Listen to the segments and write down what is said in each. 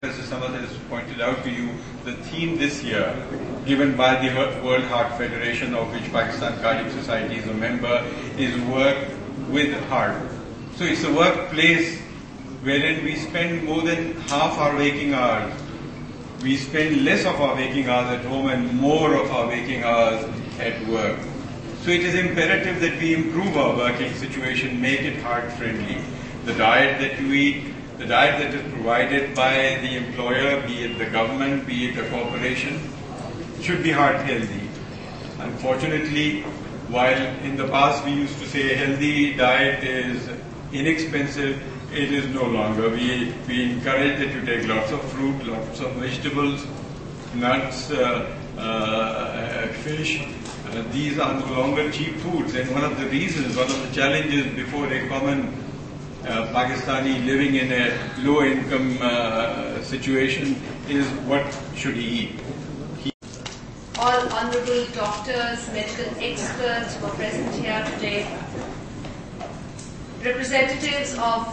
Professor Samad has pointed out to you, the theme this year, given by the World Heart Federation, of which Pakistan Cardiac Society is a member, is work with heart. So it's a workplace wherein we spend more than half our waking hours. We spend less of our waking hours at home and more of our waking hours at work. So it is imperative that we improve our working situation, make it heart-friendly. The diet that you eat, the diet that is provided by the employer, be it the government, be it the corporation, should be heart-healthy. Unfortunately, while in the past we used to say a healthy diet is inexpensive, it is no longer. We encourage that you take lots of fruit, lots of vegetables, nuts, fish. These are no longer cheap foods, and one of the reasons, one of the challenges before a common Pakistani living in a low-income situation is what should he eat. All honorable doctors, medical experts who are present here today, representatives of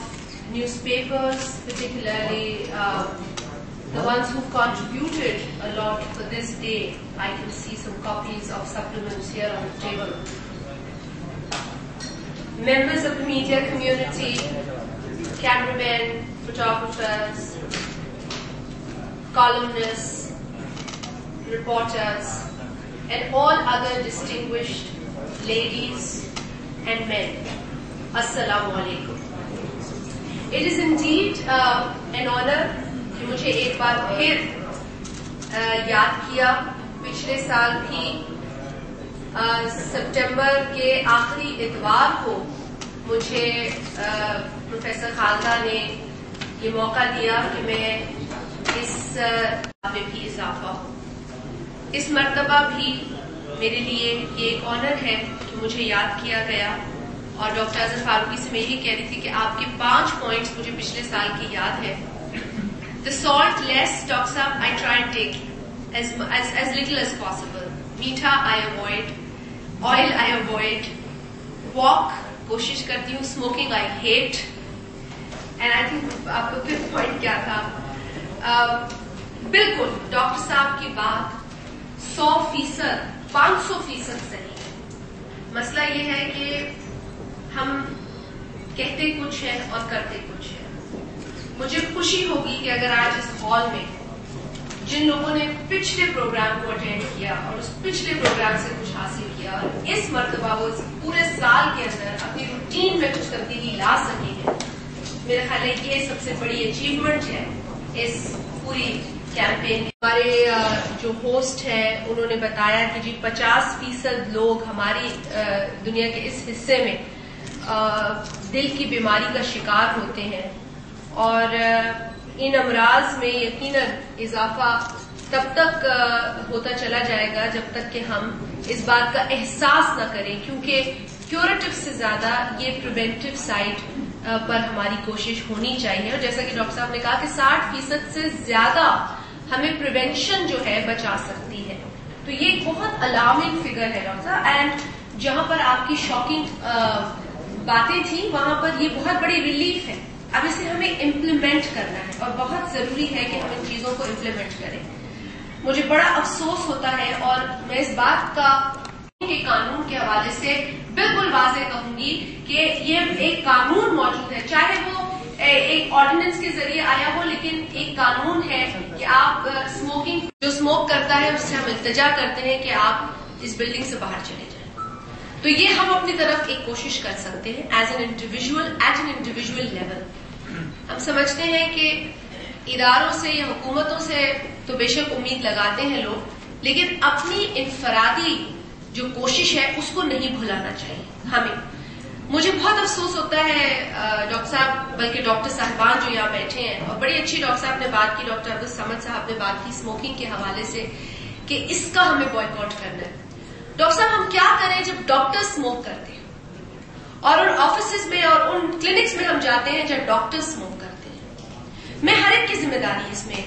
newspapers, particularly the ones who've contributed a lot for this day. I can see some copies of supplements here on the table. Members of the media community, cameramen, photographers, columnists, reporters, and all other distinguished ladies and men. Assalamu alaikum. It is indeed an honor کہ مجھے ایک بار پھر یاد کیا. پچھلے سال بھی September کے آخری اتوار کو مجھے پروفیسر خالدہ نے یہ موقع دیا کہ میں اس میں بھی اضافہ ہوں. اس مرتبہ بھی میرے لیے یہ ایک آنر ہے کہ مجھے یاد کیا گیا, اور ڈاکٹر اظہر فاروقی سے میں یہی کہہ رہی تھی کہ آپ کے 5 پوائنٹس مجھے پچھلے سال کی یاد ہے. The salt less, Dr. Saab, I try and take as little as possible. Meetha I avoid, oil I avoid, walk کوشش کرتی ہوں, smoking I hate, and I think آپ کا 5th point کیا تھا؟ بالکل ڈاکٹر صاحب کی بات 100%, 500% صحیح ہے. مسئلہ یہ ہے کہ ہم کہتے کچھ ہے اور کرتے کچھ ہے. مجھے خوشی ہوگی کہ اگر آج اس ہال میں جن لوگوں نے پچھلے پروگرام کو اٹینڈ کیا اور اس پچھلے پروگرام سے کچھ حاصل کیا اور اس مرتبہ وہ پورے سال کے اندر اپنی روٹین میں کچھ تبدیلی لا سکے ہیں, میرا خیال ہے یہ سب سے بڑی اچیومنٹ ہے اس پوری کیمپین. ہمارے جو ہوسٹ ہیں انہوں نے بتایا کہ جی 50% لوگ ہماری دنیا کے اس حصے میں دل کی بیماری کا شکار ہوتے ہیں, اور ان امراض میں یقیناً اضافہ تب تک ہوتا چلا جائے گا جب تک کہ ہم اس بات کا احساس نہ کریں, کیونکہ کیوریٹو سے زیادہ یہ پریونٹیو سائڈ پر ہماری کوشش ہونی چاہیے. اور جیسا کہ ڈاکٹر صاحب نے کہا کہ 60% سے زیادہ ہمیں پریونشن جو ہے بچا سکتی ہے, تو یہ ایک بہت الارمنگ فگر ہے ڈاکٹر صاحب. اینڈ جہاں پر آپ کی شاکنگ باتیں تھیں وہاں پر یہ بہت بڑی ریلیف ہے. اب اسے ہمیں امپلیمنٹ کرنا ہے اور بہت ضروری ہے کہ ہم ان چیزوں کو امپلیمنٹ کریں. مجھے بڑا افسوس ہوتا ہے, اور میں اس بات کا کے قانون کے حوالے سے بالکل واضح کہوں گی کہ یہ ایک قانون موجود ہے, چاہے وہ ایک آرڈیننس کے ذریعے آیا ہو, لیکن ایک قانون ہے کہ آپ اسموکنگ, جو اسموک کرتا ہے اس سے ہم التجا کرتے ہیں کہ آپ اس بلڈنگ سے باہر چلے جائیں. تو یہ ہم اپنی طرف ایک کوشش کر سکتے ہیں as an individual, at an individual level. ہم سمجھتے ہیں کہ اداروں سے یا حکومتوں سے تو بے شک امید لگاتے ہیں لوگ, لیکن اپنی انفرادی جو کوشش ہے اس کو نہیں بھلانا چاہیے ہمیں. مجھے بہت افسوس ہوتا ہے ڈاکٹر صاحب, بلکہ ڈاکٹر صاحبان جو یہاں بیٹھے ہیں, اور بڑی اچھی ڈاکٹر صاحب نے بات کی, ڈاکٹر عبد الصمد صاحب نے بات کی اسموکنگ کے حوالے سے کہ اس کا ہمیں بوائکاٹ کرنا ہے. ڈاکٹر صاحب ہم کیا کریں جب ڈاکٹر اسموک کرتے ہیں, اور ان آفیسز میں اور ان کلینکس میں ہم جاتے ہیں جب ڈاکٹر اسموک کرتے ہیں. میں ہر ایک کی ذمہ داری اس میں